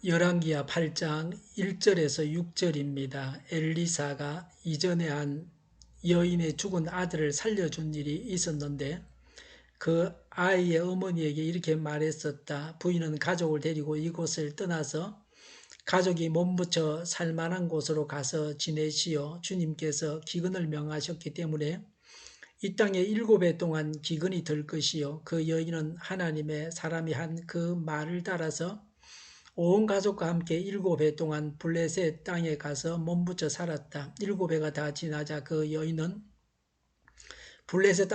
열왕기하 8장 1절에서 6절입니다. 엘리사가 이전에 한 여인의 죽은 아들을 살려준 일이 있었는데 그 아이의 어머니에게 이렇게 말했었다. 부인은 가족을 데리고 이곳을 떠나서 가족이 몸부쳐 살만한 곳으로 가서 지내시오. 주님께서 기근을 명하셨기 때문에 이 땅에 7해 동안 기근이 들 것이요. 그 여인은 하나님의 사람이 한 그 말을 따라서 온 가족과 함께 7해 동안 블레셋 땅에 가서 몸부쳐 살았다. 7해가 다 지나자 그 여인은 블레셋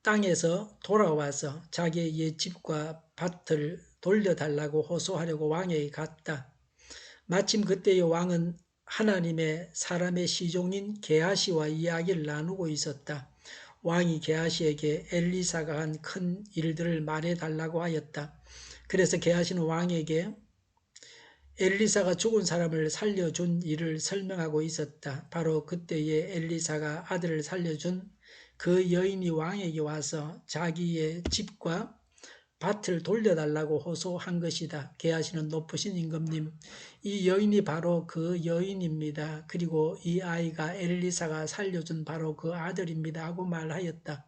땅에서 돌아와서 자기의 옛집과 밭을 돌려달라고 호소하려고 왕에게 갔다. 마침 그때의 왕은 하나님의 사람의 시종인 게하시와 이야기를 나누고 있었다. 왕이 게하시에게 엘리사가 한 큰 일들을 말해달라고 하였다. 그래서 게하시는 왕에게 엘리사가 죽은 사람을 살려준 일을 설명하고 있었다. 바로 그때에 엘리사가 아들을 살려준 그 여인이 왕에게 와서 자기의 집과 밭을 돌려달라고 호소한 것이다. 게하시는 높으신 임금님, 이 여인이 바로 그 여인입니다. 그리고 이 아이가 엘리사가 살려준 바로 그 아들입니다. 하고 말하였다.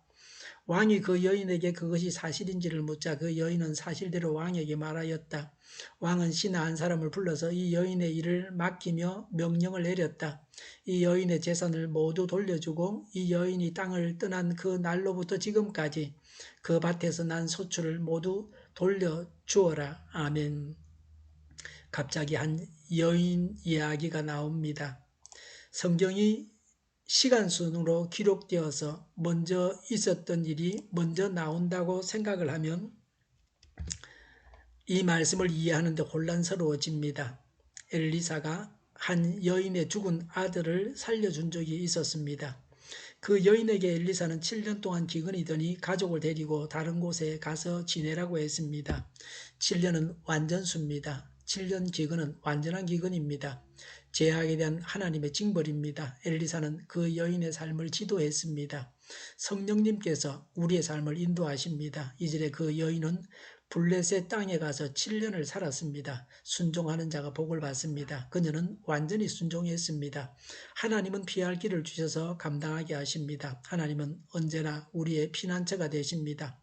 왕이 그 여인에게 그것이 사실인지를 묻자 그 여인은 사실대로 왕에게 말하였다. 왕은 신하 한 사람을 불러서 이 여인의 일을 맡기며 명령을 내렸다. 이 여인의 재산을 모두 돌려주고 이 여인이 땅을 떠난 그 날로부터 지금까지 그 밭에서 난 소출을 모두 돌려주어라. 아멘. 갑자기 한 여인 이야기가 나옵니다. 성경이 시간순으로 기록되어서 먼저 있었던 일이 먼저 나온다고 생각을 하면 이 말씀을 이해하는데 혼란스러워집니다. 엘리사가 한 여인의 죽은 아들을 살려준 적이 있었습니다. 그 여인에게 엘리사는 7년 동안 기근이더니 가족을 데리고 다른 곳에 가서 지내라고 했습니다. 7년은 완전수입니다. 7년 기근은 완전한 기근입니다. 죄악에 대한 하나님의 징벌입니다. 엘리사는 그 여인의 삶을 지도했습니다. 성령님께서 우리의 삶을 인도하십니다. 이절에 그 여인은 블레셋 땅에 가서 7년을 살았습니다. 순종하는 자가 복을 받습니다. 그녀는 완전히 순종했습니다. 하나님은 피할 길을 주셔서 감당하게 하십니다. 하나님은 언제나 우리의 피난처가 되십니다.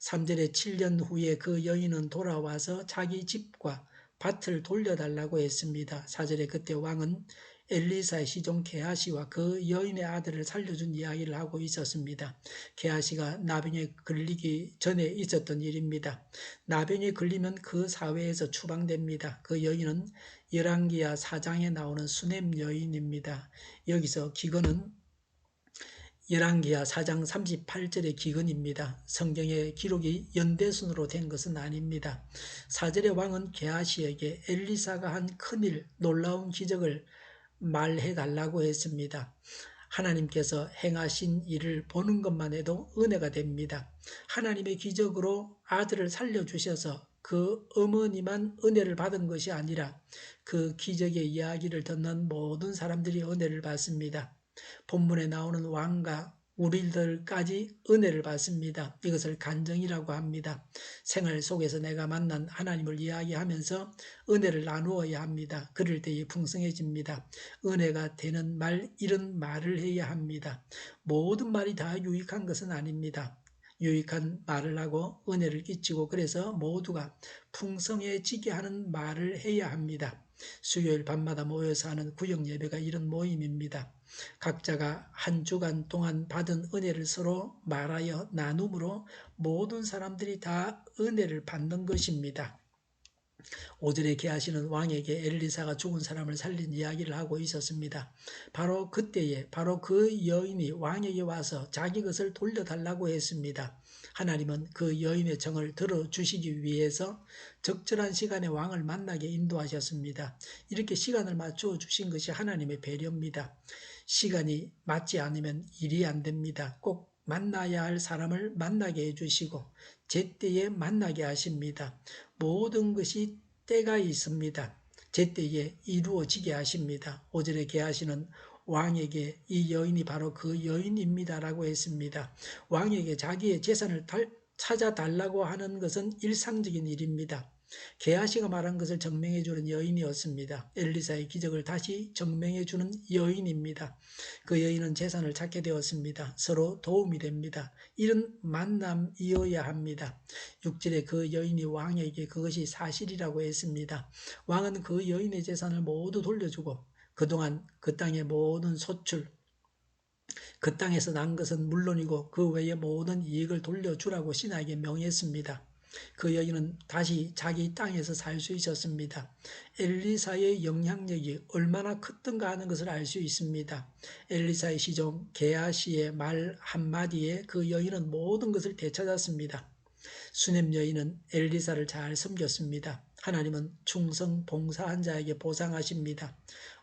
3절에 7년 후에 그 여인은 돌아와서 자기 집과 밭을 돌려달라고 했습니다. 4절에 그때 왕은 엘리사의 시종 게하시와 그 여인의 아들을 살려준 이야기를 하고 있었습니다. 게하시가 나병에 걸리기 전에 있었던 일입니다. 나병에 걸리면 그 사회에서 추방됩니다. 그 여인은 열왕기하 4장에 나오는 수넴 여인입니다. 여기서 기근은 열왕기하 4장 38절의 기근입니다. 성경의 기록이 연대순으로 된 것은 아닙니다. 4절의 왕은 게하시에게 엘리사가 한 큰일, 놀라운 기적을 말해달라고 했습니다. 하나님께서 행하신 일을 보는 것만 해도 은혜가 됩니다. 하나님의 기적으로 아들을 살려주셔서 그 어머니만 은혜를 받은 것이 아니라 그 기적의 이야기를 듣는 모든 사람들이 은혜를 받습니다. 본문에 나오는 왕과 우리들까지 은혜를 받습니다. 이것을 간정이라고 합니다. 생활 속에서 내가 만난 하나님을 이야기하면서 은혜를 나누어야 합니다. 그럴 때에 풍성해집니다. 은혜가 되는 말, 이런 말을 해야 합니다. 모든 말이 다 유익한 것은 아닙니다. 유익한 말을 하고 은혜를 끼치고 그래서 모두가 풍성해지게 하는 말을 해야 합니다. 수요일 밤마다 모여서 하는 구역 예배가 이런 모임입니다. 각자가 한 주간 동안 받은 은혜를 서로 말하여 나눔으로 모든 사람들이 다 은혜를 받는 것입니다. 5절에 계하시는 왕에게 엘리사가 죽은 사람을 살린 이야기를 하고 있었습니다. 바로 그때에 바로 그 여인이 왕에게 와서 자기 것을 돌려달라고 했습니다. 하나님은 그 여인의 정을 들어주시기 위해서 적절한 시간에 왕을 만나게 인도하셨습니다. 이렇게 시간을 맞추어 주신 것이 하나님의 배려입니다. 시간이 맞지 않으면 일이 안 됩니다. 꼭 만나야 할 사람을 만나게 해주시고 제때에 만나게 하십니다. 모든 것이 때가 있습니다. 제때에 이루어지게 하십니다. 5절에 계하시는 왕에게 이 여인이 바로 그 여인입니다라고 했습니다. 왕에게 자기의 재산을 찾아달라고 하는 것은 일상적인 일입니다. 게하시가 말한 것을 증명해 주는 여인이었습니다. 엘리사의 기적을 다시 증명해 주는 여인입니다. 그 여인은 재산을 찾게 되었습니다. 서로 도움이 됩니다. 이런 만남이어야 합니다. 6절에 그 여인이 왕에게 그것이 사실이라고 했습니다. 왕은 그 여인의 재산을 모두 돌려주고 그동안 그 땅의 모든 소출, 그 땅에서 난 것은 물론이고 그 외의 모든 이익을 돌려주라고 신하에게 명했습니다. 그 여인은 다시 자기 땅에서 살 수 있었습니다. 엘리사의 영향력이 얼마나 컸던가 하는 것을 알 수 있습니다. 엘리사의 시종 게하시의 말 한마디에 그 여인은 모든 것을 되찾았습니다. 수넴 여인은 엘리사를 잘 섬겼습니다. 하나님은 충성 봉사한 자에게 보상하십니다.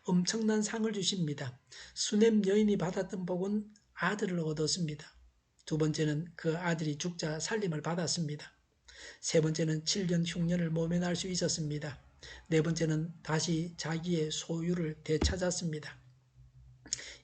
엄청난 상을 주십니다. 수넴 여인이 받았던 복은 아들을 얻었습니다. 두 번째는 그 아들이 죽자 살림을 받았습니다. 세 번째는 7년 흉년을 모면할 수 있었습니다. 네 번째는 다시 자기의 소유를 되찾았습니다.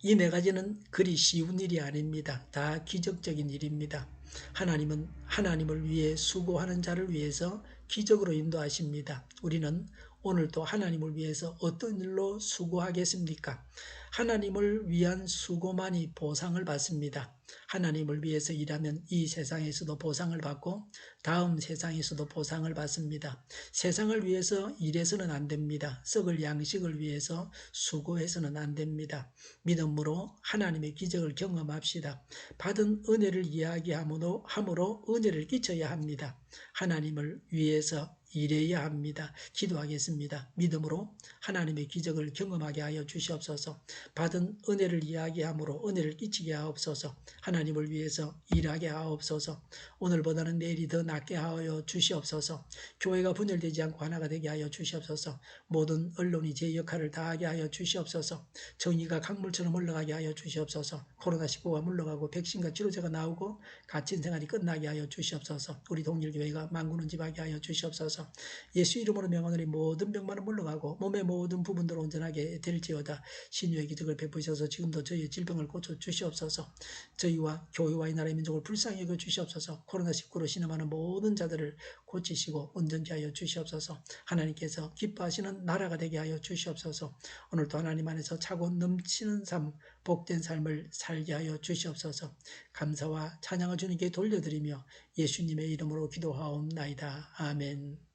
이 네 가지는 그리 쉬운 일이 아닙니다. 다 기적적인 일입니다. 하나님은 하나님을 위해 수고하는 자를 위해서 기적으로 인도하십니다. 우리는 오늘도 하나님을 위해서 어떤 일로 수고하겠습니까? 하나님을 위한 수고만이 보상을 받습니다. 하나님을 위해서 일하면 이 세상에서도 보상을 받고 다음 세상에서도 보상을 받습니다. 세상을 위해서 일해서는 안 됩니다. 썩을 양식을 위해서 수고해서는 안 됩니다. 믿음으로 하나님의 기적을 경험합시다. 받은 은혜를 이야기함으로 은혜를 끼쳐야 합니다. 하나님을 위해서 일해야 합니다. 기도하겠습니다. 믿음으로 하나님의 기적을 경험하게 하여 주시옵소서. 받은 은혜를 이야기함으로 은혜를 끼치게 하옵소서. 하나님을 위해서 일하게 하옵소서. 오늘보다는 내일이 더 낫게 하여 주시옵소서. 교회가 분열되지 않고 하나가 되게 하여 주시옵소서. 모든 언론이 제 역할을 다하게 하여 주시옵소서. 정의가 강물처럼 흘러가게 하여 주시옵소서. 코로나19가 물러가고 백신과 치료제가 나오고 갇힌 생활이 끝나게 하여 주시옵소서. 우리 동일교회가 만군을 지하게 하여 주시옵소서. 예수 이름으로 명하노니 모든 병만은 물러가고 몸의 모든 부분들을 온전하게 될지어다. 신유의 기적을 베푸셔서 지금도 저희의 질병을 고쳐 주시옵소서. 저희와 교회와 이 나라의 민족을 불쌍히 여겨 주시옵소서. 코로나19로 신음하는 모든 자들을 고치시고 온전케 하여 주시옵소서. 하나님께서 기뻐하시는 나라가 되게 하여 주시옵소서. 오늘도 하나님 안에서 차고 넘치는 삶, 복된 삶을 살게 하여 주시옵소서. 감사와 찬양을 주님께 돌려드리며 예수님의 이름으로 기도하옵나이다. 아멘.